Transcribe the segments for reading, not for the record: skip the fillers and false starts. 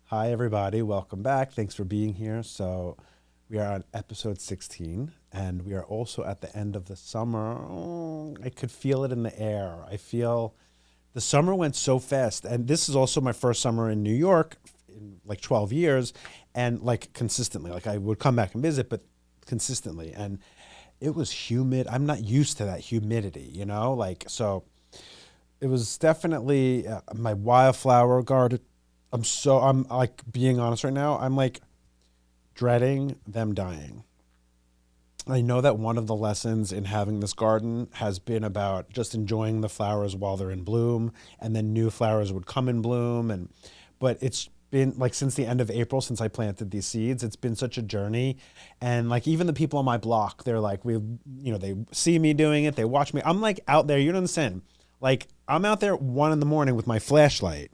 Hi, everybody. Welcome back. Thanks for being here. So, we are on episode 16, and we are also at the end of the summer. Oh, I could feel it in the air. I feel the summer went so fast. And this is also my first summer in New York in like 12 years, and like consistently. Like, I would come back and visit, but consistently. And it was humid. I'm not used to that humidity, Like, so it was definitely my wildflower garden. I'm like being honest right now. I'm like dreading them dying. I know that one of the lessons in having this garden has been about just enjoying the flowers while they're in bloom, and then new flowers would come in bloom. But it's been like since the end of April, since I planted these seeds, it's been such a journey. And like even the people on my block, they're like, they see me doing it, they watch me. I'm like out there, you don't understand. Like I'm out there at 1 a.m. with my flashlight,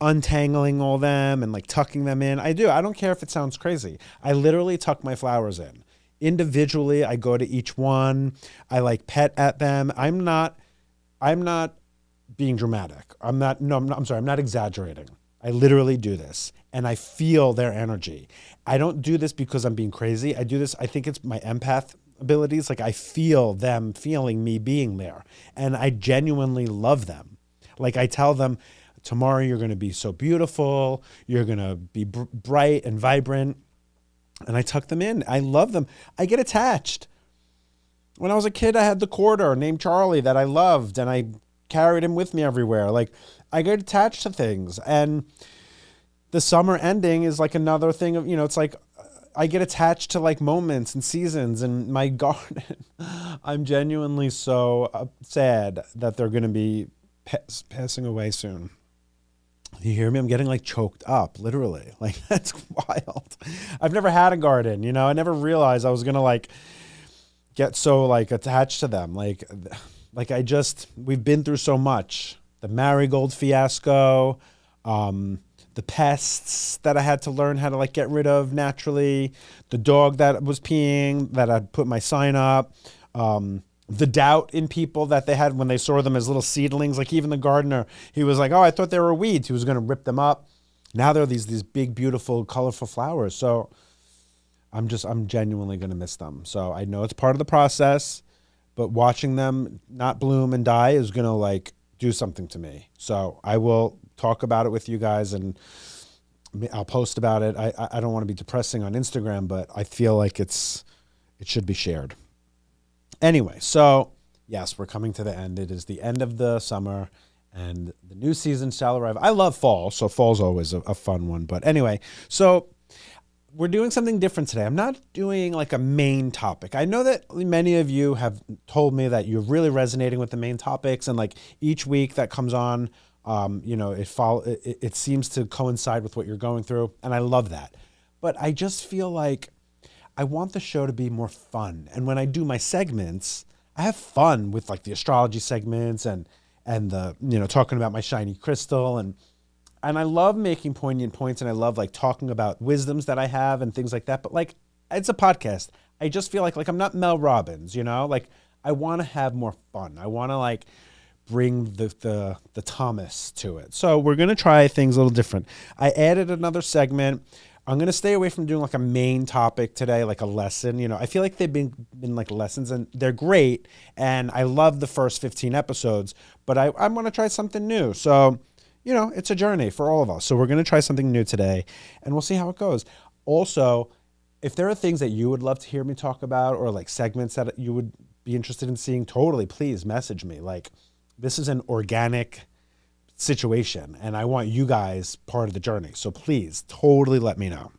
untangling all them and like tucking them in. I do. I don't care if it sounds crazy. I literally tuck my flowers in. Individually, I go to each one. I like pet at them. I'm not being dramatic. I'm sorry. I'm not exaggerating. I literally do this and I feel their energy. I don't do this because I'm being crazy. I do this. I think it's my empath abilities. Like I feel them feeling me being there, and I genuinely love them. Like I tell them, tomorrow you're going to be so beautiful. You're going to be bright and vibrant. And I tuck them in. I love them. I get attached. When I was a kid, I had the quarter named Charlie that I loved, and I carried him with me everywhere. Like I get attached to things. And the summer ending is like another thing of, it's like I get attached to like moments and seasons and my garden. I'm genuinely so sad that they're going to be passing away soon. You hear me? I'm getting like choked up, literally. Like that's wild. I've never had a garden, I never realized I was going to like get so like attached to them. We've been through so much. The marigold fiasco, the pests that I had to learn how to like get rid of naturally, the dog that was peeing that I put my sign up, the doubt in people that they had when they saw them as little seedlings. Like even the gardener, he was like, oh, I thought they were weeds. He was going to rip them up. Now they're these big, beautiful, colorful flowers. So I'm genuinely going to miss them. So I know it's part of the process, but watching them not bloom and die is going to like do something to me. So I will talk about it with you guys, and I'll post about it. I don't want to be depressing on Instagram, but I feel like it should be shared. Anyway, so yes, we're coming to the end. It is the end of the summer and the new season shall arrive. I love fall, so fall's always a fun one. But anyway, so we're doing something different today. I'm not doing like a main topic. I know that many of you have told me that you're really resonating with the main topics, and like each week that comes on, it seems to coincide with what you're going through, and I love that. But I just feel like I want the show to be more fun. And when I do my segments, I have fun with like the astrology segments and the, talking about my shiny crystal. And I love making poignant points, and I love like talking about wisdoms that I have and things like that. But like, it's a podcast. I just feel like I'm not Mel Robbins, like I want to have more fun. I want to like bring the Thomas to it. So we're going to try things a little different. I added another segment. I'm going to stay away from doing like a main topic today, like a lesson. I feel like they've been like lessons, and they're great. And I love the first 15 episodes, but I'm going to try something new. So, it's a journey for all of us. So we're going to try something new today, and we'll see how it goes. Also, if there are things that you would love to hear me talk about, or like segments that you would be interested in seeing, totally, please message me. Like this is an organic situation, and I want you guys part of the journey. So please totally let me know.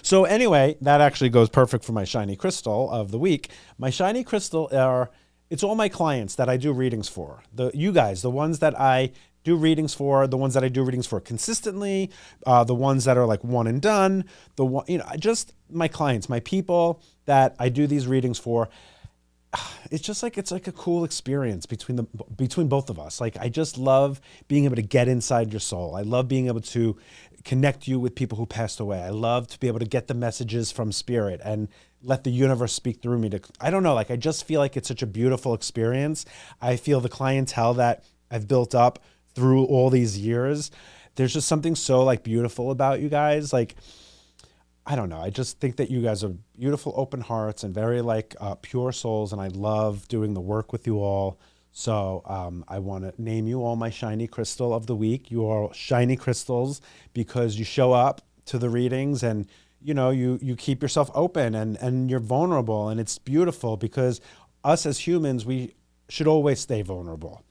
So anyway, that actually goes perfect for my shiny crystal of the week. My shiny crystal it's all my clients that I do readings for. You guys, the ones that I do readings for, the ones that I do readings for consistently, the ones that are like one and done, just my clients, my people that I do these readings for. It's just like, it's like a cool experience between both of us. Like, I just love being able to get inside your soul. I love being able to connect you with people who passed away. I love to be able to get the messages from spirit and let the universe speak through me. I don't know, like, I just feel like it's such a beautiful experience. I feel the clientele that I've built up through all these years, There's just something so like beautiful about you guys. Like, I don't know. I just think that you guys are beautiful, open hearts and very like pure souls. And I love doing the work with you all. So I want to name you all my shiny crystal of the week. You are shiny crystals because you show up to the readings and, you know, you keep yourself open and you're vulnerable. And it's beautiful because us as humans, we should always stay vulnerable.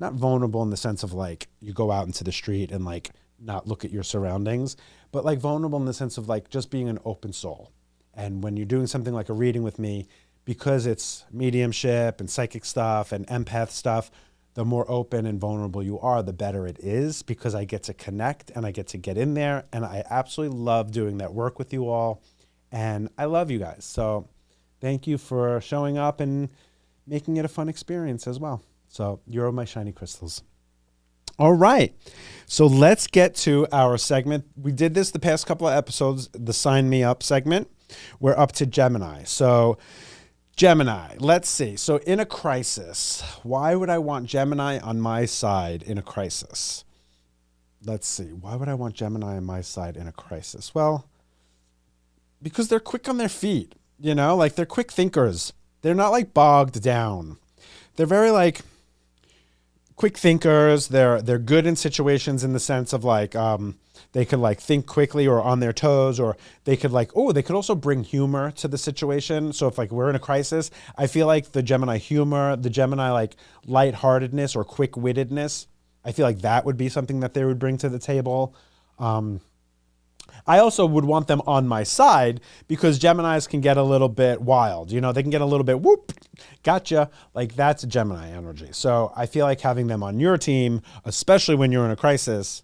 Not vulnerable in the sense of like you go out into the street and like not look at your surroundings, but like vulnerable in the sense of like just being an open soul. And when you're doing something like a reading with me, because it's mediumship and psychic stuff and empath stuff, the more open and vulnerable you are, the better it is because I get to connect and I get to get in there. And I absolutely love doing that work with you all. And I love you guys. So thank you for showing up and making it a fun experience as well. So you're my shiny crystals. All right. So let's get to our segment. We did this the past couple of episodes, the Sign Me Up segment. We're up to Gemini. So Gemini, let's see. So in a crisis, why would I want Gemini on my side in a crisis? Let's see. Why would I want Gemini on my side in a crisis? Well, because they're quick on their feet, you know, like they're quick thinkers. They're not like bogged down. They're very like quick thinkers. They're good in situations in the sense of like they could like think quickly or on their toes, or they could like, oh, they could also bring humor to the situation. So if like we're in a crisis, I feel like the Gemini humor, the Gemini like lightheartedness or quick-wittedness, I feel like that would be something that they would bring to the table. I also would want them on my side because Geminis can get a little bit wild. You know, they can get a little bit whoop, gotcha. Like that's Gemini energy. So I feel like having them on your team, especially when you're in a crisis,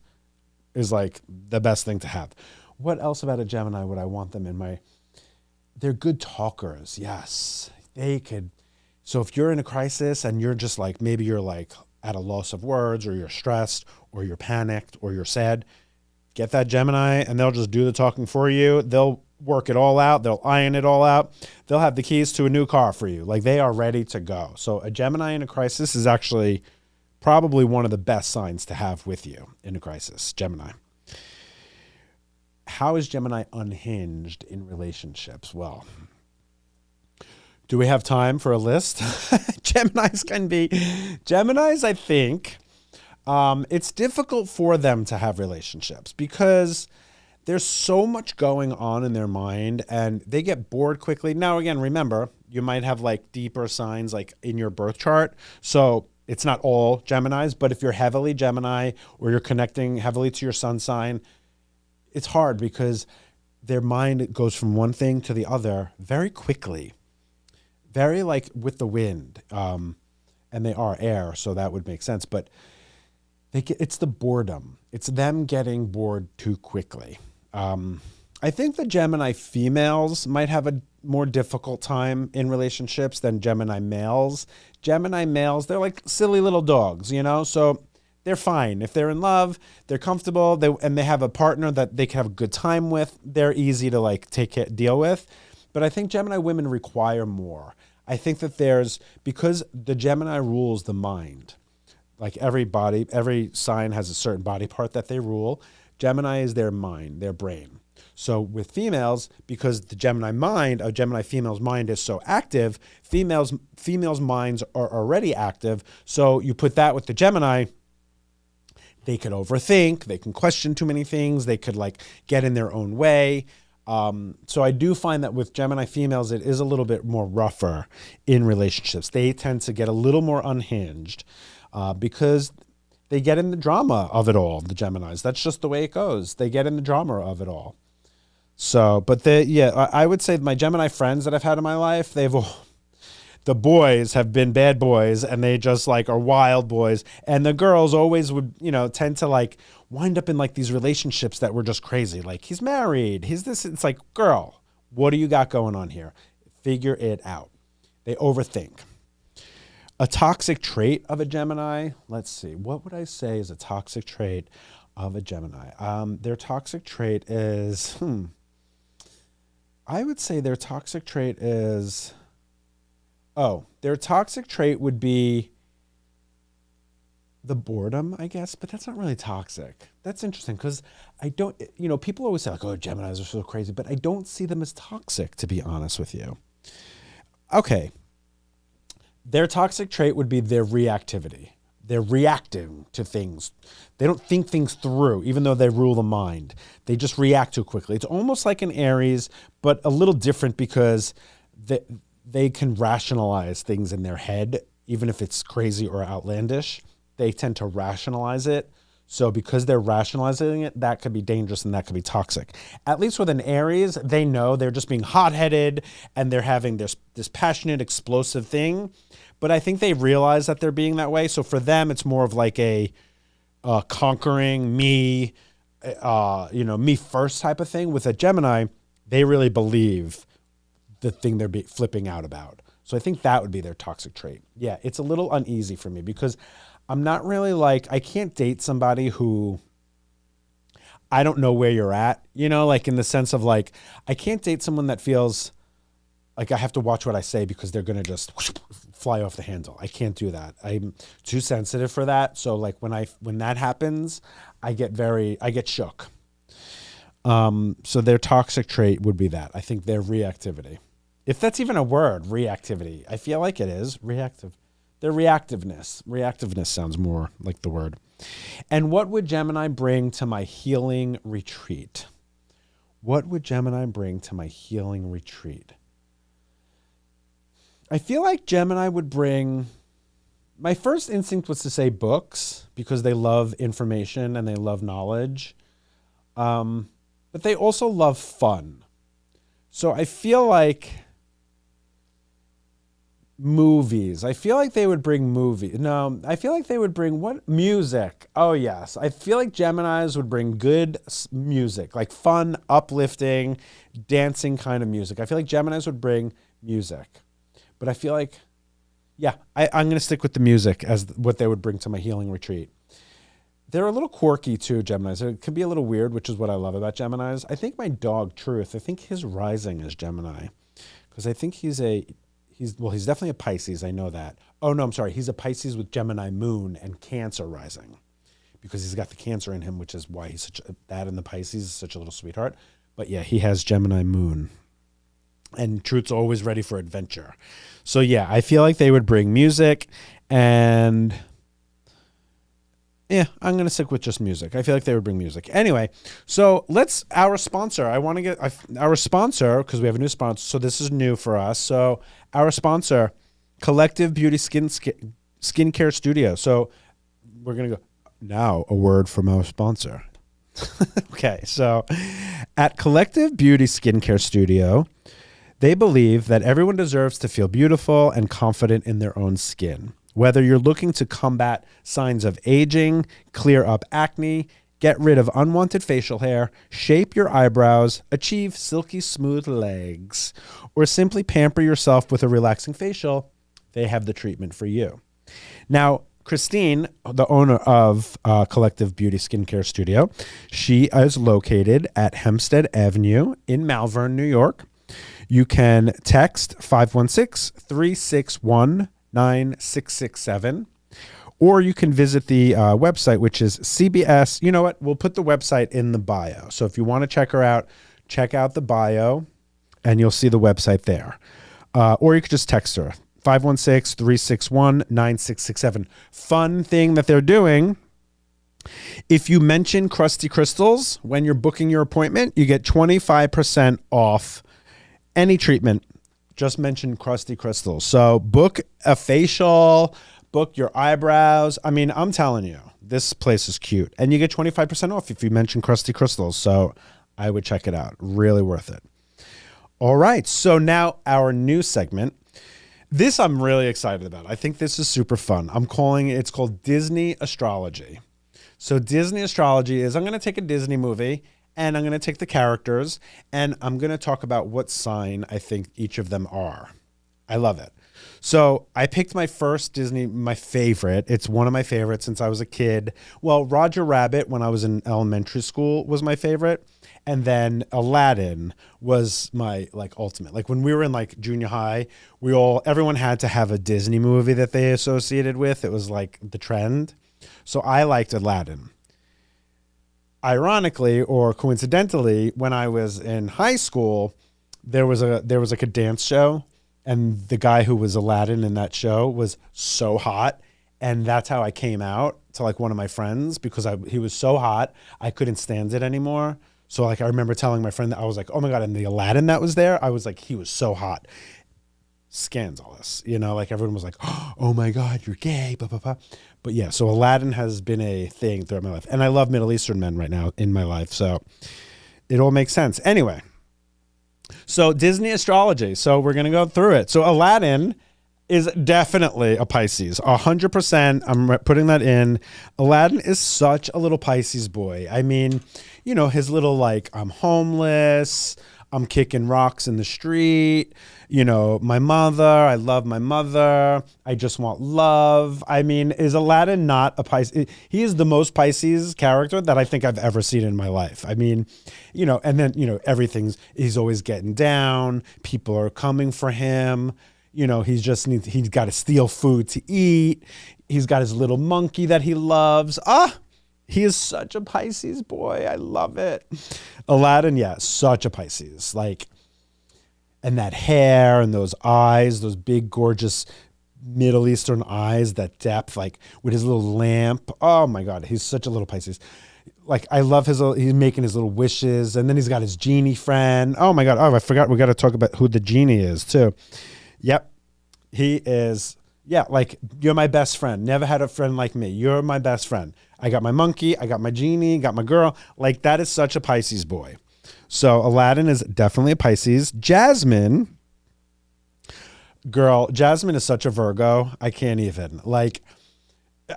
is like the best thing to have. What else about a Gemini would I want them in my... They're good talkers. Yes, they could. So if you're in a crisis and you're just like, maybe you're like at a loss of words or you're stressed or you're panicked or you're sad, get that Gemini and they'll just do the talking for you. They'll work it all out. They'll iron it all out. They'll have the keys to a new car for you. Like they are ready to go. So a Gemini in a crisis is actually probably one of the best signs to have with you in a crisis, Gemini. How is Gemini unhinged in relationships? Well, do we have time for a list? Geminis, I think, it's difficult for them to have relationships because there's so much going on in their mind and they get bored quickly. Now, again, remember, you might have like deeper signs like in your birth chart. So it's not all Geminis, but if you're heavily Gemini or you're connecting heavily to your sun sign, it's hard because their mind goes from one thing to the other very quickly, very like with the wind. And they are air, so that would make sense. But it's the boredom. It's them getting bored too quickly. I think the Gemini females might have a more difficult time in relationships than Gemini males. Gemini males, they're like silly little dogs, you know? So they're fine. If they're in love, they're comfortable, and they have a partner that they can have a good time with, they're easy to like deal with. But I think Gemini women require more. I think that because the Gemini rules the mind. Like every sign has a certain body part that they rule. Gemini is their mind, their brain. So with females, because the Gemini mind, a Gemini female's mind is so active, females' minds are already active. So you put that with the Gemini, they could overthink, they can question too many things, they could like get in their own way. So I do find that with Gemini females, it is a little bit more rougher in relationships. They tend to get a little more unhinged because they get in the drama of it all, the Geminis. That's just the way it goes. They get in the drama of it all. So, but I would say my Gemini friends that I've had in my life, the boys have been bad boys and they just like are wild boys. And the girls always would, tend to like wind up in like these relationships that were just crazy. Like he's married, he's this. It's like, girl, what do you got going on here? Figure it out. They overthink. A toxic trait of a Gemini. Let's see. What would I say is a toxic trait of a Gemini? Their toxic trait is, I would say their toxic trait would be the boredom, I guess, but that's not really toxic. That's interesting because I don't, people always say like, oh, Geminis are so crazy, but I don't see them as toxic, to be honest with you. Okay. Their toxic trait would be their reactivity. They're reacting to things. They don't think things through, even though they rule the mind. They just react too quickly. It's almost like an Aries, but a little different because they can rationalize things in their head, even if it's crazy or outlandish. They tend to rationalize it. So because they're rationalizing it, that could be dangerous and that could be toxic. At least with an Aries, they know they're just being hot-headed and they're having this passionate, explosive thing. But I think they realize that they're being that way. So for them, it's more of like a conquering me, me first type of thing. With a Gemini, they really believe the thing they're flipping out about. So I think that would be their toxic trait. Yeah, it's a little uneasy for me because I'm not really I can't date somebody who I don't know where you're at, like in the sense of I can't date someone that feels like I have to watch what I say because they're going to just fly off the handle. I can't do that. I'm too sensitive for that. So when that happens, I get shook. So their toxic trait would be that. I think their reactivity. If that's even a word, reactivity. I feel like it is. Reactive. Their reactiveness. Reactiveness sounds more like the word. And what would Gemini bring to my healing retreat? What would Gemini bring to my healing retreat? I feel like Gemini would bring... My first instinct was to say books because they love information and they love knowledge. But they also love fun. So I feel like... movies. I feel like they would bring movies. No, I feel like they would bring what? Music. Oh, yes. I feel like Geminis would bring good music, like fun, uplifting, dancing kind of music. I feel like Geminis would bring music. But I feel like, yeah, I'm going to stick with the music as what they would bring to my healing retreat. They're a little quirky too, Geminis. It can be a little weird, which is what I love about Geminis. I think my dog, Truth, I think his rising is Gemini because I think he's definitely a Pisces. I know that. Oh, no, I'm sorry. He's a Pisces with Gemini moon and Cancer rising because he's got the Cancer in him, which is why he's that and the Pisces is such a little sweetheart. But yeah, he has Gemini moon. And Truth's always ready for adventure. So yeah, I feel like they would bring music and... yeah, I'm going to stick with just music. I feel like they would bring music. Anyway, so our sponsor. I want to get our sponsor because we have a new sponsor. So this is new for us. So our sponsor, Collective Beauty Skincare Studio. So we're going to go now a word from our sponsor. Okay, so at Collective Beauty Skincare Studio, they believe that everyone deserves to feel beautiful and confident in their own skin. Whether you're looking to combat signs of aging, clear up acne, get rid of unwanted facial hair, shape your eyebrows, achieve silky smooth legs, or simply pamper yourself with a relaxing facial, they have the treatment for you. Now, Christine, the owner of Collective Beauty Skincare Studio, she is located at Hempstead Avenue in Malvern, New York. You can text 516-361-9667, or you can visit the website, which is CBS. You know what? We'll put the website in the bio. So if you want to check her out, check out the bio, and you'll see the website there. Or you could just text her, 516-361-9667. Fun thing that they're doing, if you mention Crusty Crystals when you're booking your appointment, you get 25% off any treatment. Just mention Crusty Crystals. So book a facial, book your eyebrows. I mean, I'm telling you, this place is cute. And you get 25% off if you mention Crusty Crystals. So I would check it out. Really worth it. All right. So now our new segment. This I'm really excited about. I think this is super fun. It's called Disney Astrology. So Disney Astrology is I'm going to take a Disney movie and I'm going to take the characters and I'm going to talk about what sign I think each of them are. I love it. So I picked my first Disney, my favorite. It's one of my favorites since I was a kid. Well, Roger Rabbit when I was in elementary school was my favorite. And then Aladdin was my ultimate. Like when we were in junior high, everyone had to have a Disney movie that they associated with. It was like the trend. So I liked Aladdin. Ironically or coincidentally, when I was in high school, there was like a dance show, and the guy who was Aladdin in that show was so hot, and that's how I came out to like one of my friends, because he was so hot I couldn't stand it anymore. So like I remember telling my friend that I was like, oh my God, and the Aladdin that was there, I was like, he was so hot. Scandalous, like everyone was like, oh my God, you're gay, blah, blah, blah. But yeah, so Aladdin has been a thing throughout my life, and I love Middle Eastern men right now in my life, so it all makes sense. Anyway, so Disney astrology, so we're gonna go through it. So Aladdin is definitely a Pisces, 100%. I'm putting that in. Aladdin is such a little Pisces boy. I mean, his little like, I'm homeless, I'm kicking rocks in the street. My mother, I love my mother. I just want love. I mean, is Aladdin not a Pisces? He is the most Pisces character that I think I've ever seen in my life. I mean, and then, he's always getting down. People are coming for him. He's got to steal food to eat. He's got his little monkey that he loves. He is such a Pisces boy. I love it. Aladdin, yeah, such a Pisces. Like, and that hair and those eyes, those big, gorgeous Middle Eastern eyes, that depth, like with his little lamp. Oh my God, he's such a little Pisces. Like, I love he's making his little wishes, and then he's got his genie friend. Oh my God. Oh, I forgot. We got to talk about who the genie is too. Yep. He is, yeah, like, you're my best friend. Never had a friend like me. You're my best friend. I got my monkey, I got my genie, got my girl. Like, that is such a Pisces boy. So Aladdin is definitely a Pisces. Jasmine is such a Virgo. I can't even. Like,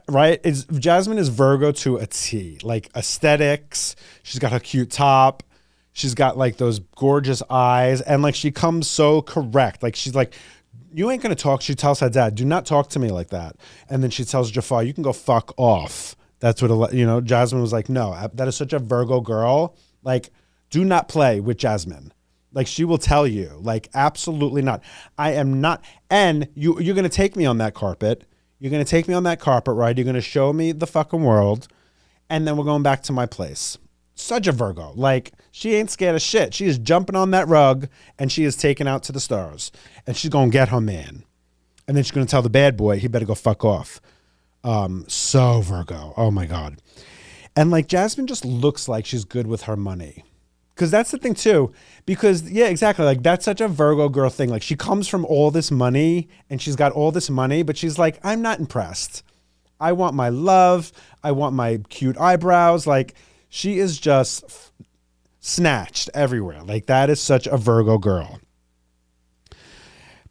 right? Jasmine is Virgo to a T. Like, aesthetics. She's got her cute top. She's got like those gorgeous eyes. And like, she comes so correct. Like, she's like, you ain't going to talk. She tells her dad, do not talk to me like that. And then she tells Jafar, you can go fuck off. That's what, Jasmine was like, no, that is such a Virgo girl. Like, do not play with Jasmine. Like, she will tell you, like, absolutely not. I am not. And you're going to take me on that carpet. You're going to take me on that carpet ride. You're going to show me the fucking world. And then we're going back to my place. Such a Virgo. Like, she ain't scared of shit. She is jumping on that rug, and she is taken out to the stars. And she's going to get her man. And then she's going to tell the bad boy, he better go fuck off. So Virgo. Oh my God. And like, Jasmine just looks like she's good with her money. Because that's the thing too. Because yeah, exactly. Like, that's such a Virgo girl thing. Like, she comes from all this money, and she's got all this money, but she's like, I'm not impressed. I want my love. I want my cute eyebrows. Like, she is just snatched everywhere. Like, that is such a Virgo girl.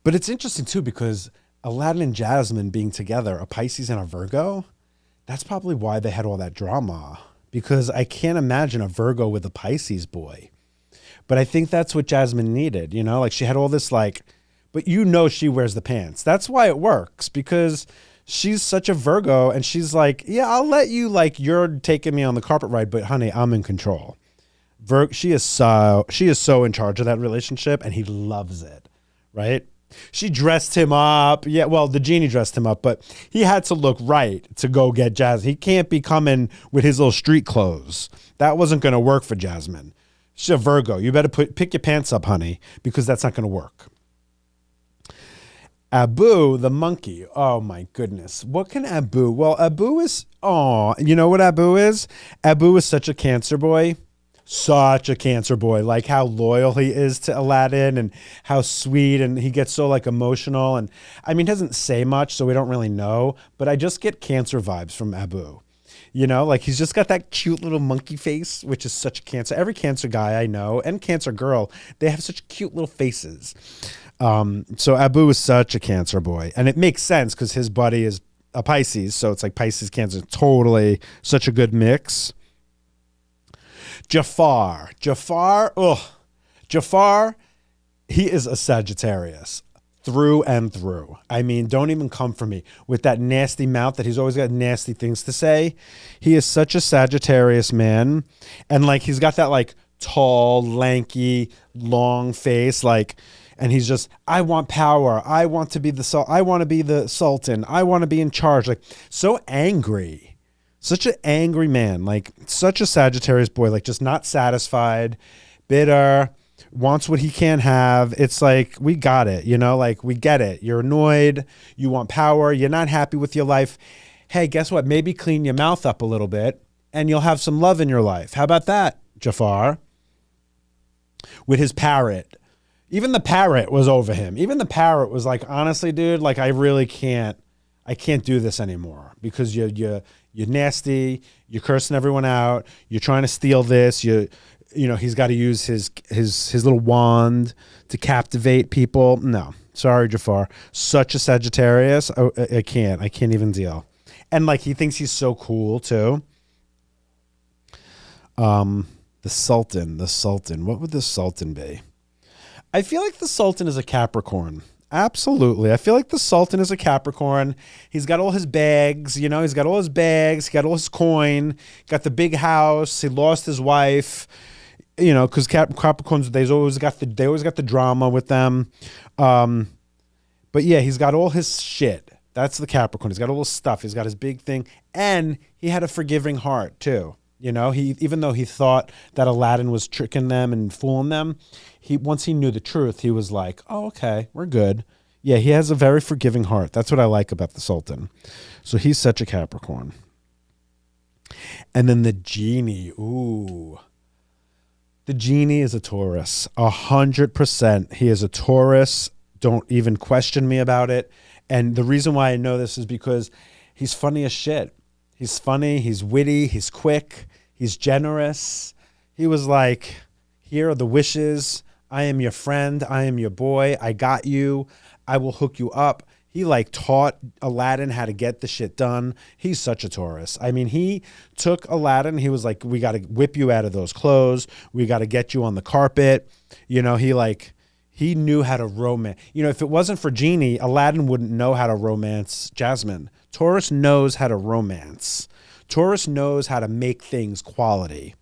But it's interesting too, because Aladdin and Jasmine being together, a Pisces and a Virgo, that's probably why they had all that drama. Because I can't imagine a Virgo with a Pisces boy. But I think that's what Jasmine needed, like, she had all this, like, but she wears the pants. That's why it works, because she's such a Virgo, and she's like, yeah, I'll let you, like, you're taking me on the carpet ride, but honey, I'm in control. She is so in charge of that relationship, and he loves it, right? She dressed him up. Yeah, well, the genie dressed him up, but he had to look right to go get Jasmine. He can't be coming with his little street clothes. That wasn't going to work for Jasmine. She's a Virgo. You better pick your pants up, honey, because that's not going to work. Abu, the monkey. Oh, my goodness. What can Abu? Well, Abu is, you know what Abu is? Abu is such a Cancer boy. Such a Cancer boy. Like, how loyal he is to Aladdin, and how sweet, and he gets so like emotional, and I mean, he doesn't say much, so we don't really know, but I just get Cancer vibes from Abu. Like, he's just got that cute little monkey face, which is such a Cancer. Every Cancer guy I know, and Cancer girl, they have such cute little faces. So Abu is such a Cancer boy, and it makes sense because his buddy is a Pisces, so it's like Pisces, Cancer, totally such a good mix. Jafar, he is a Sagittarius through and through. I mean, don't even come for me with that nasty mouth that he's always got nasty things to say. He is such a Sagittarius man. And like, he's got that like tall, lanky, long face, like, and he's just, I want power. I want to be the Sultan. I want to be in charge. Like, so angry. Such an angry man, like such a Sagittarius boy, like just not satisfied, bitter, wants what he can't have. It's like, we got it, like we get it. You're annoyed. You want power. You're not happy with your life. Hey, guess what? Maybe clean your mouth up a little bit and you'll have some love in your life. How about that, Jafar? With his parrot. Even the parrot was over him. Even the parrot was like, honestly, dude, like I can't do this anymore because you're nasty. You're cursing everyone out. You're trying to steal this. He's got to use his little wand to captivate people. No, sorry, Jafar. Such a Sagittarius. I can't even deal. And like, he thinks he's so cool too. The Sultan. What would the Sultan be? I feel like the Sultan is a Capricorn. Absolutely. I feel like the Sultan is a Capricorn. He's got all his bags, he's got all his bags, he got all his coin, got the big house, he lost his wife, because Capricorns, they always got the drama with them. But yeah, he's got all his shit. That's the Capricorn. He's got all his stuff. He's got his big thing. And he had a forgiving heart too. Even though he thought that Aladdin was tricking them and fooling them, once he knew the truth, he was like, oh, okay, we're good. Yeah, he has a very forgiving heart. That's what I like about the Sultan. So he's such a Capricorn. And then the genie. Ooh. The genie is a Taurus. 100%. He is a Taurus. Don't even question me about it. And the reason why I know this is because he's funny as shit. He's funny, he's witty, he's quick, he's generous. He was like, here are the wishes. I am your friend. I am your boy. I got you. I will hook you up. He like taught Aladdin how to get the shit done. He's such a Taurus. I mean, he took Aladdin. He was like, we got to whip you out of those clothes. We got to get you on the carpet. He knew how to romance. If it wasn't for Genie, Aladdin wouldn't know how to romance Jasmine. Taurus knows how to romance. Taurus knows how to make things quality.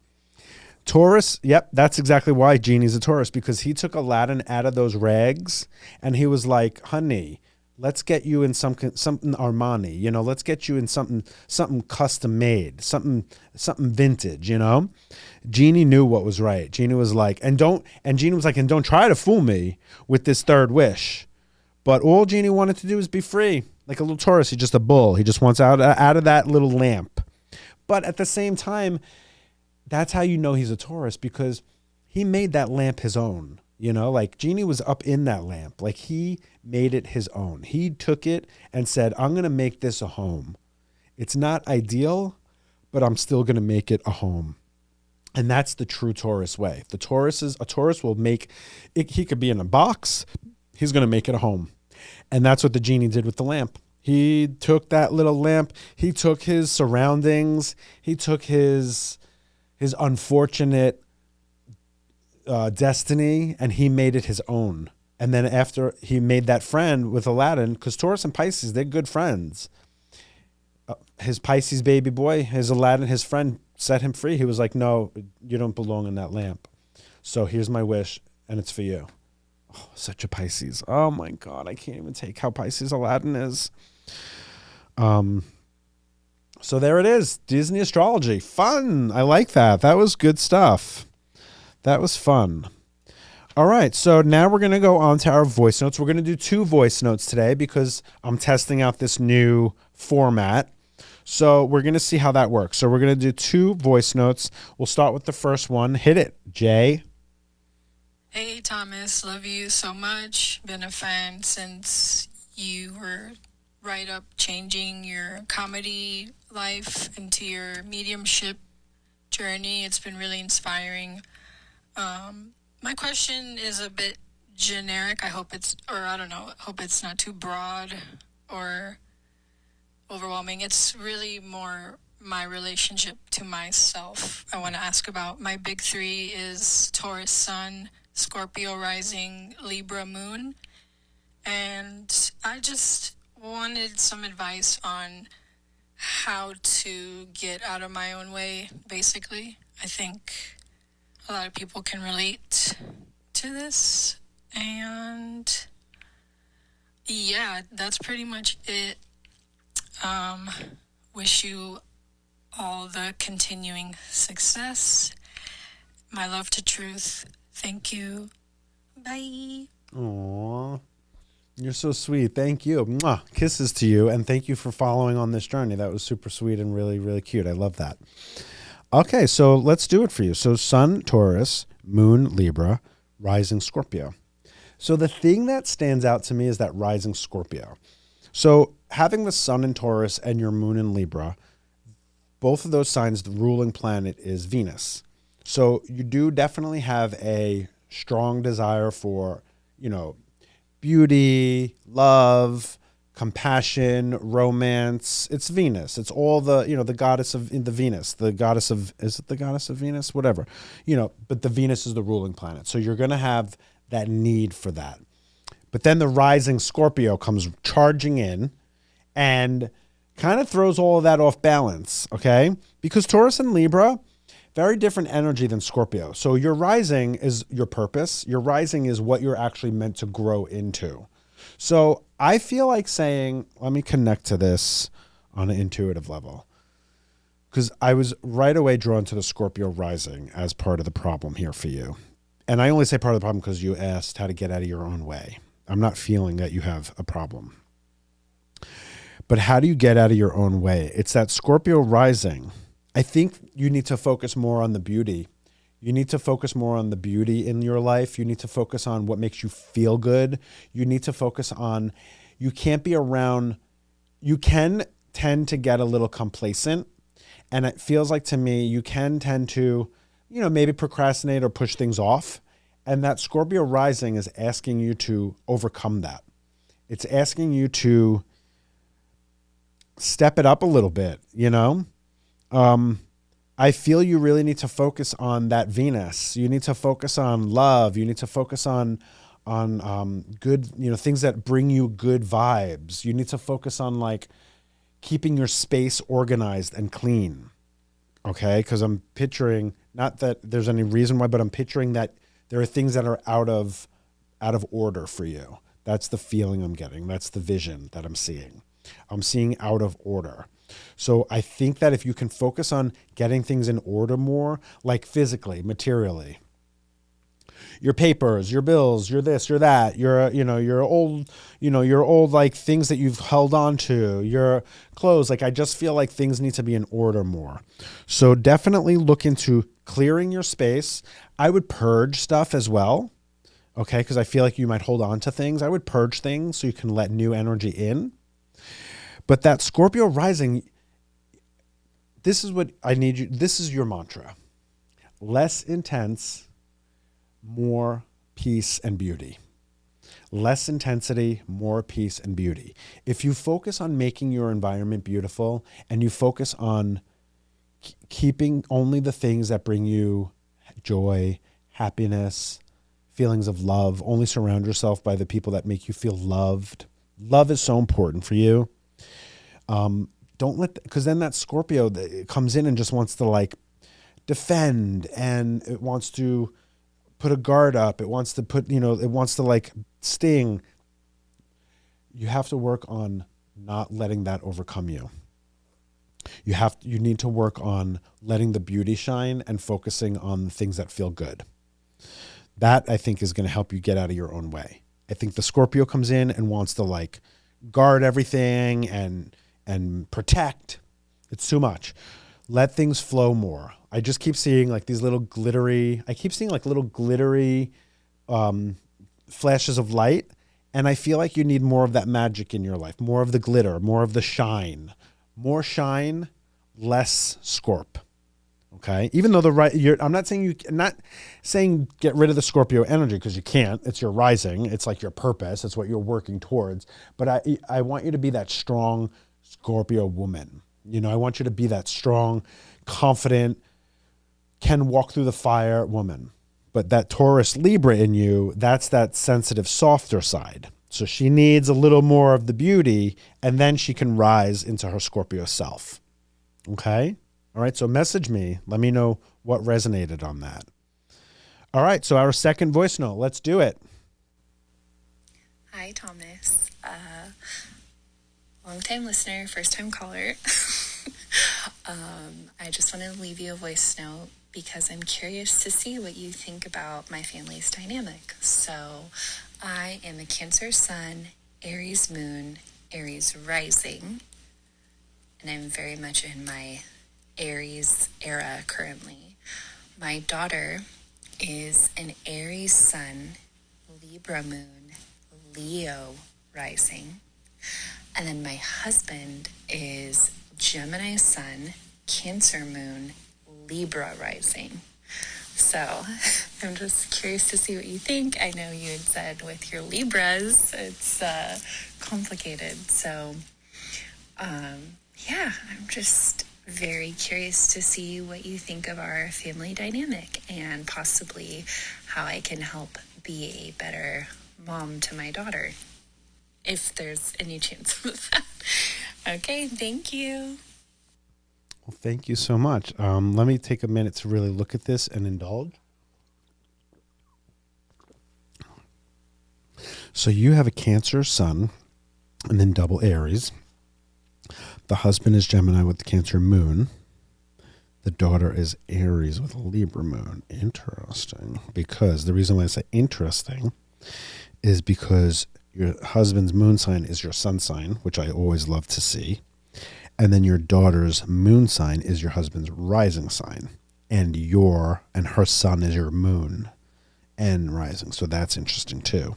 Taurus, yep, that's exactly why Genie's a Taurus, because he took Aladdin out of those rags and he was like, honey, let's get you in something Armani, let's get you in something custom made, something vintage, Genie knew what was right. Genie was like, and Genie was like, and don't try to fool me with this third wish. But all Genie wanted to do was be free. Like a little Taurus, he's just a bull. He just wants out of that little lamp. But at the same time, that's how you know he's a Taurus, because he made that lamp his own. Like Genie was up in that lamp. Like he made it his own. He took it and said, I'm going to make this a home. It's not ideal, but I'm still going to make it a home. And that's the true Taurus way. A Taurus will make it. He could be in a box. He's going to make it a home. And that's what the Genie did with the lamp. He took that little lamp. He took his surroundings. He took his unfortunate destiny, and he made it his own. And then after he made that friend with Aladdin, because Taurus and Pisces, they're good friends. His Pisces baby boy, his Aladdin, his friend set him free. He was like, no, you don't belong in that lamp. So here's my wish, and it's for you. Oh, such a Pisces. Oh my God, I can't even take how Pisces Aladdin is. So there it is. Disney astrology. Fun. I like that. That was good stuff. That was fun. All right. So now we're going to go on to our voice notes. We're going to do 2 voice notes today because I'm testing out this new format. So we're going to see how that works. So we're going to do 2 voice notes. We'll start with the first one. Hit it, Jay. Hey, Thomas. Love you so much. Been a fan since you were right up changing your comedy life into your mediumship journey. It's been really inspiring. My question is a bit generic. I hope it's not too broad or overwhelming. It's really more my relationship to myself. I want to ask about my big 3 is Taurus Sun, Scorpio Rising, Libra Moon. And I just wanted some advice on how to get out of my own way, basically. I think a lot of people can relate to this. And yeah, that's pretty much it. Wish you all the continuing success. My love to Truth. Thank you. Bye. Aww. You're so sweet. Thank you. Mwah. Kisses to you. And thank you for following on this journey. That was super sweet and really, really cute. I love that. Okay, so let's do it for you. So Sun, Taurus, Moon, Libra, Rising, Scorpio. So the thing that stands out to me is that Rising Scorpio. So having the Sun in Taurus and your Moon in Libra, both of those signs, the ruling planet is Venus. So you do definitely have a strong desire for, beauty, love, compassion, romance. It's Venus. It's all the, the goddess of the Venus, the goddess of, is it the goddess of Venus? Whatever, but the Venus is the ruling planet. So you're going to have that need for that. But then the rising Scorpio comes charging in and kind of throws all of that off balance. Okay. Because Taurus and Libra, very different energy than Scorpio. So your rising is your purpose. Your rising is what you're actually meant to grow into. So I feel like saying, let me connect to this on an intuitive level, because I was right away drawn to the Scorpio rising as part of the problem here for you. And I only say part of the problem because you asked how to get out of your own way. I'm not feeling that you have a problem. But how do you get out of your own way? It's that Scorpio rising. I think you need to focus more on the beauty. You need to focus more on the beauty in your life. You need to focus on what makes you feel good. You need to focus on, you can't be around, you can tend to get a little complacent. And it feels like to me, you can tend to, maybe procrastinate or push things off. And that Scorpio rising is asking you to overcome that. It's asking you to step it up a little bit, I feel you really need to focus on that Venus. You need to focus on love. You need to focus on good, things that bring you good vibes. You need to focus on like keeping your space organized and clean. Okay. Cause I'm picturing, not that there's any reason why, but I'm picturing that there are things that are out of order for you. That's the feeling I'm getting. That's the vision that I'm seeing. I'm seeing out of order. So I think that if you can focus on getting things in order more, like physically, materially, your papers, your bills, your this, your that, your old like things that you've held on to, your clothes. Like I just feel like things need to be in order more. So definitely look into clearing your space. I would purge stuff as well. Okay. Cause I feel like you might hold on to things. I would purge things so you can let new energy in. But that Scorpio rising, this is what I need you. This is your mantra. Less intense, more peace and beauty. Less intensity, more peace and beauty. If you focus on making your environment beautiful and you focus on keeping only the things that bring you joy, happiness, feelings of love, only surround yourself by the people that make you feel loved. Love is so important for you. Don't let, because then that Scorpio it comes in and just wants to like defend, and it wants to put a guard up. It wants to put, it wants to like sting. You have to work on not letting that overcome you. You need to work on letting the beauty shine and focusing on the things that feel good. That I think is going to help you get out of your own way. I think the Scorpio comes in and wants to like guard everything and protect. It's too much. Let things flow more. I just keep seeing like these little glittery, flashes of light. And I feel like you need more of that magic in your life, more of the glitter, more of the shine, more shine, less Scorp. Okay. Even though I'm not saying get rid of the Scorpio energy, because you can't. It's your rising. It's like your purpose. It's what you're working towards. But I want you to be that strong Scorpio woman. I want you to be that strong, confident, can walk through the fire woman. But that Taurus Libra in you, that's that sensitive, softer side. So she needs a little more of the beauty, and then she can rise into her Scorpio self. Okay? All right, so message me. Let me know what resonated on that. All right, so our second voice note. Let's do it. Hi, Thomas. Long-time listener, first-time caller. I just wanted to leave you a voice note because I'm curious to see what you think about my family's dynamic. So, I am a Cancer Sun, Aries Moon, Aries Rising, and I'm very much in my Aries era currently. My daughter is an Aries Sun, Libra Moon, Leo Rising. And then my husband is Gemini Sun, Cancer Moon, Libra Rising. So I'm just curious to see what you think. I know you had said with your Libras, it's complicated. So yeah, I'm just very curious to see what you think of our family dynamic and possibly how I can help be a better mom to my daughter, if there's any chance of that. Okay, thank you. Well, thank you so much. Let me take a minute to really look at this and indulge. So you have a Cancer Sun and then double Aries. The husband is Gemini with the Cancer Moon. The daughter is Aries with a Libra Moon. Interesting. Because the reason why I say interesting is because your husband's moon sign is your sun sign, which I always love to see. And then your daughter's moon sign is your husband's rising sign. And her sun is your moon and rising. So that's interesting too.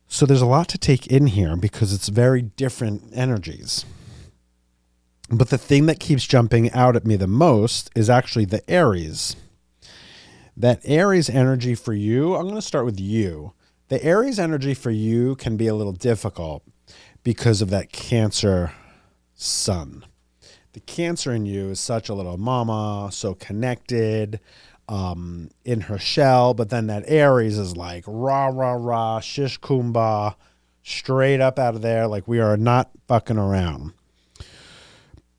So there's a lot to take in here because it's very different energies. But the thing that keeps jumping out at me the most is actually the Aries. That Aries energy for you, I'm going to start with you. The Aries energy for you can be a little difficult because of that Cancer Sun. The Cancer in you is such a little mama, so connected, in her shell. But then that Aries is like rah, rah, rah, shish kumbah, straight up out of there. Like we are not fucking around.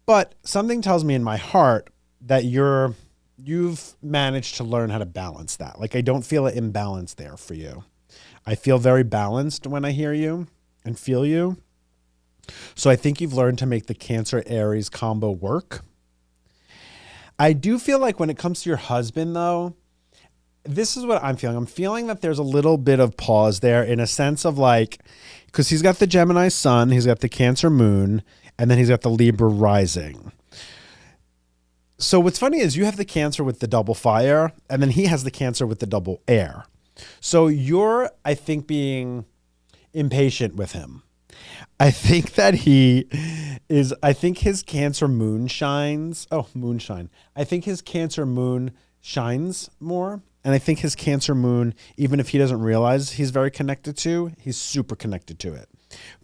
But something tells me in my heart that you've managed to learn how to balance that. Like I don't feel an imbalance there for you. I feel very balanced when I hear you and feel you. So I think you've learned to make the Cancer Aries combo work. I do feel like when it comes to your husband though, this is what I'm feeling. I'm feeling that there's a little bit of pause there in a sense of like, because he's got the Gemini Sun, he's got the Cancer Moon, and then he's got the Libra Rising. So what's funny is you have the Cancer with the double fire, and then he has the Cancer with the double air. So you're, I think, being impatient with him. I think that I think his Cancer moon shines. Oh, moonshine. I think his Cancer moon shines more. And I think his Cancer moon, even if he doesn't realize he's very connected to, he's super connected to it.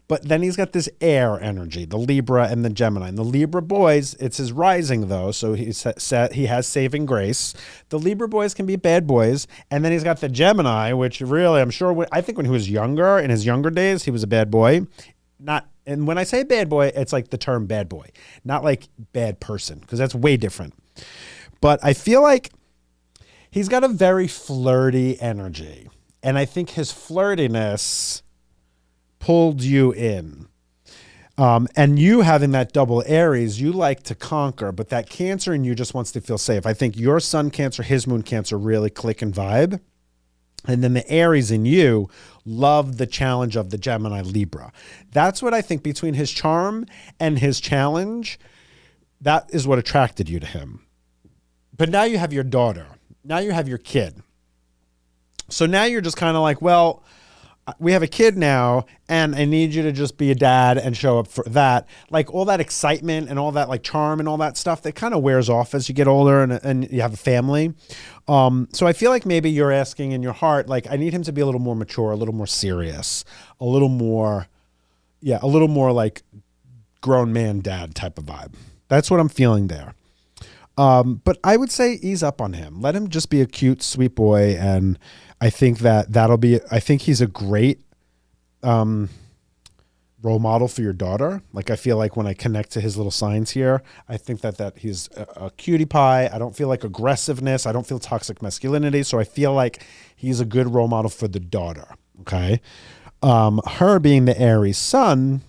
But then he's got this air energy, the Libra and the Gemini. And the Libra boys, it's his rising though, so he has saving grace. The Libra boys can be bad boys. And then he's got the Gemini, which really, I think when he was younger, in his younger days, he was a bad boy. And when I say bad boy, it's like the term bad boy, not like bad person, because that's way different. But I feel like he's got a very flirty energy. And I think his flirtiness pulled you in. And you having that double Aries, you like to conquer, but that Cancer in you just wants to feel safe. I think your Sun Cancer, his Moon Cancer really click and vibe. And then the Aries in you love the challenge of the Gemini Libra. That's what I think between his charm and his challenge, that is what attracted you to him. But now you have your daughter. Now you have your kid. So now you're just kind of like, well, we have a kid now and I need you to just be a dad and show up for that. Like all that excitement and all that like charm and all that stuff that kind of wears off as you get older and you have a family. So I feel like maybe you're asking in your heart, like I need him to be a little more mature, a little more serious, a little more like grown man dad type of vibe. That's what I'm feeling there. But I would say ease up on him. Let him just be a cute, sweet boy. And I think I think he's a great role model for your daughter. Like I feel like when I connect to his little signs here, I think that he's a cutie pie. I don't feel like aggressiveness. I don't feel toxic masculinity. So I feel like he's a good role model for the daughter. Okay. Her being the Aries sun,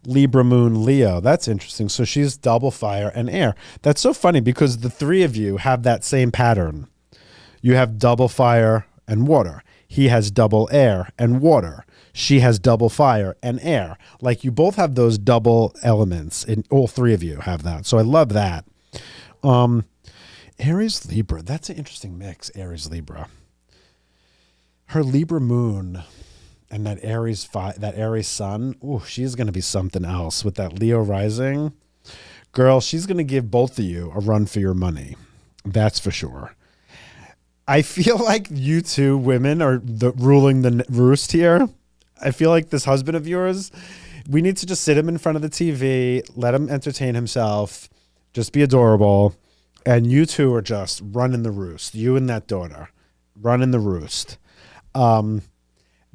Libra, Moon, Leo. That's interesting. So she's double fire and air. That's so funny because the three of you have that same pattern. You have double fire and water. He has double air and water. She has double fire and air. Like you both have those double elements, and all three of you have that. So I love that. Aries, Libra. That's an interesting mix, Aries, Libra. Her Libra moon and that Aries sun, ooh, she's going to be something else with that Leo rising. Girl, she's going to give both of you a run for your money. That's for sure. I feel like you two women are ruling the roost here. I feel like this husband of yours, we need to just sit him in front of the TV, let him entertain himself, just be adorable. And you two are just running the roost. You and that daughter running the roost. You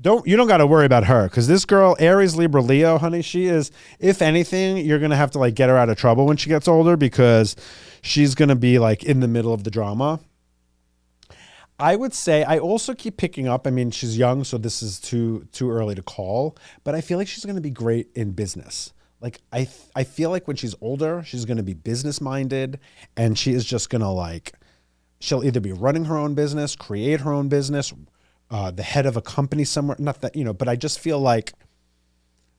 don't got to worry about her because this girl, Aries, Libra, Leo, honey, she is, if anything, you're going to have to like get her out of trouble when she gets older because she's going to be like in the middle of the drama. I would say I also keep picking up. I mean, she's young, so this is too early to call, but I feel like she's going to be great in business. Like I feel like when she's older, she's going to be business minded and she is just going to like, she'll either be running her own business, create her own business, the head of a company somewhere, not that, but I just feel like,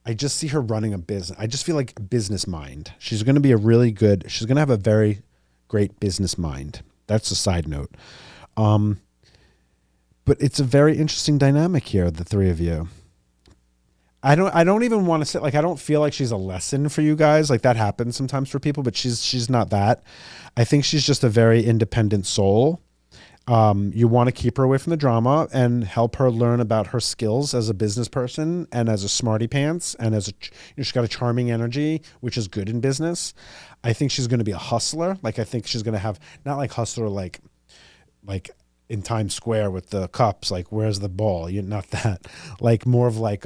I just see her running a business. I just feel like business mind. She's going to be she's going to have a very great business mind. That's a side note. But it's a very interesting dynamic here, the three of you. I don't even want to say, like, I don't feel like she's a lesson for you guys. Like that happens sometimes for people, but she's not that. I think she's just a very independent soul. You want to keep her away from the drama and help her learn about her skills as a business person and as a smarty pants and as she's got a charming energy, which is good in business. I think she's going to be a hustler. Like I think she's going to have, not like hustler, like in Times Square with the cups, like where's the ball? Not that, like more of like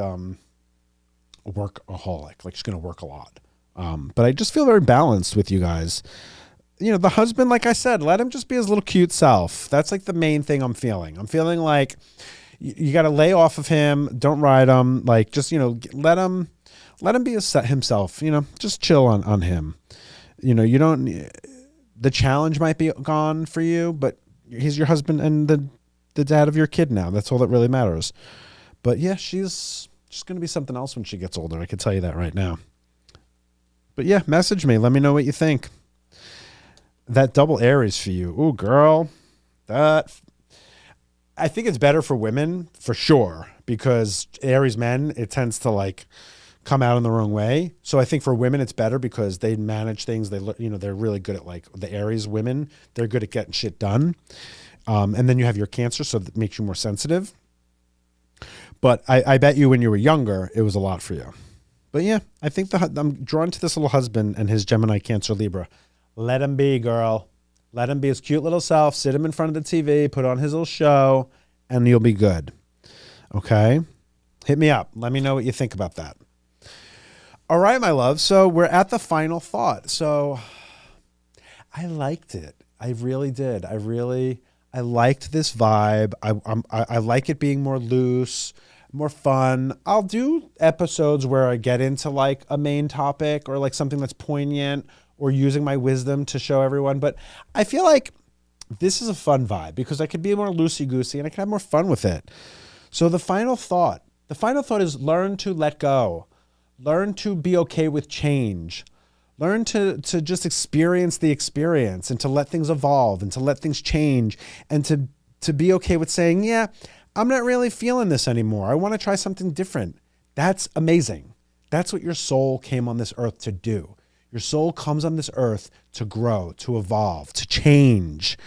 workaholic, like she's gonna work a lot. But I just feel very balanced with you guys. The husband, like I said, let him just be his little cute self. That's like the main thing I'm feeling. I'm feeling like you got to lay off of him. Don't ride him. Like just let him be himself. Just chill on him. You don't. The challenge might be gone for you, but he's your husband and the dad of your kid now. That's all that really matters. But yeah, she's just going to be something else when she gets older. I can tell you that right now. But yeah, message me. Let me know what you think. That double Aries for you. Ooh, girl. I think it's better for women for sure because Aries men, it tends to like come out in the wrong way. So I think for women, it's better because they manage things. They're really good at like the Aries women. They're good at getting shit done. And then you have your Cancer, so that makes you more sensitive. But I bet you when you were younger, it was a lot for you. But yeah, I think I'm drawn to this little husband and his Gemini, Cancer, Libra. Let him be, girl. Let him be his cute little self. Sit him in front of the TV, put on his little show, and you'll be good. Okay? Hit me up. Let me know what you think about that. All right, my love. So we're at the final thought. So I liked it. I really did. I liked this vibe. I like it being more loose, more fun. I'll do episodes where I get into like a main topic or like something that's poignant or using my wisdom to show everyone. But I feel like this is a fun vibe because I could be more loosey-goosey and I can have more fun with it. So the final thought is learn to let go. Learn to be okay with change. Learn to just experience the experience and to let things evolve and to let things change and to be okay with saying, yeah, I'm not really feeling this anymore. I want to try something different. That's amazing. That's what your soul came on this earth to do. Your soul comes on this earth to grow, to evolve, to change.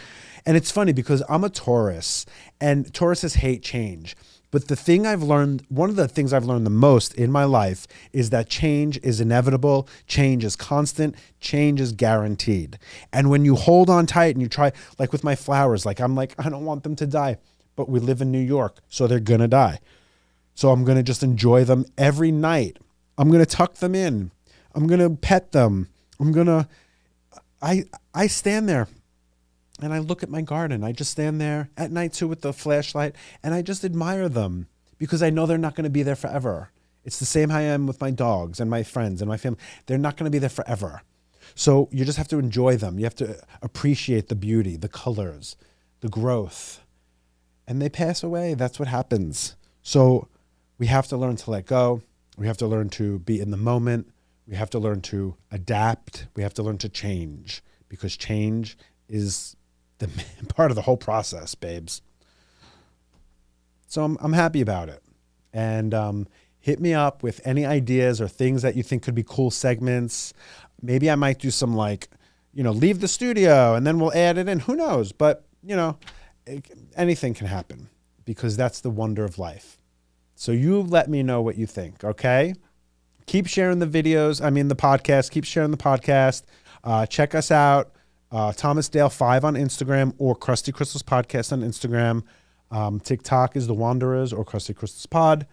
And it's funny because I'm a Taurus and Tauruses hate change. But one of the things I've learned the most in my life is that change is inevitable, change is constant, change is guaranteed. And when you hold on tight and you try, like with my flowers, like I'm like, I don't want them to die, but we live in New York, so they're gonna die. So I'm gonna just enjoy them every night. I'm gonna tuck them in. I'm gonna pet them. I stand there and I look at my garden. I just stand there at night too with the flashlight and I just admire them because I know they're not going to be there forever. It's the same how I am with my dogs and my friends and my family. They're not going to be there forever. So you just have to enjoy them. You have to appreciate the beauty, the colors, the growth. And they pass away. That's what happens. So we have to learn to let go. We have to learn to be in the moment. We have to learn to adapt. We have to learn to change, because change is the part of the whole process, babes. So I'm happy about it. And hit me up with any ideas or things that you think could be cool segments. Maybe I might do some leave the studio and then we'll add it in. Who knows? But, anything can happen, because that's the wonder of life. So you let me know what you think, okay? Keep sharing the videos. The podcast. Keep sharing the podcast. Check us out. Thomas Dale 5 on Instagram, or Crusty Crystals Podcast on Instagram. TikTok is The Wanderers or Crusty Crystals Pod.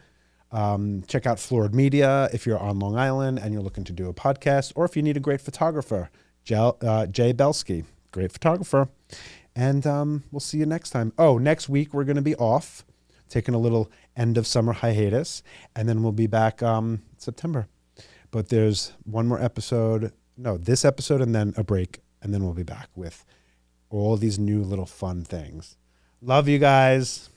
Check out Florid Media if you're on Long Island and you're looking to do a podcast, or if you need a great photographer, Jay Belsky, great photographer. And we'll see you next time. Oh, next week we're going to be off, taking a little end of summer hiatus, and then we'll be back September. But there's one more episode. No, this episode and then a break, and then we'll be back with all these new little fun things. Love you guys.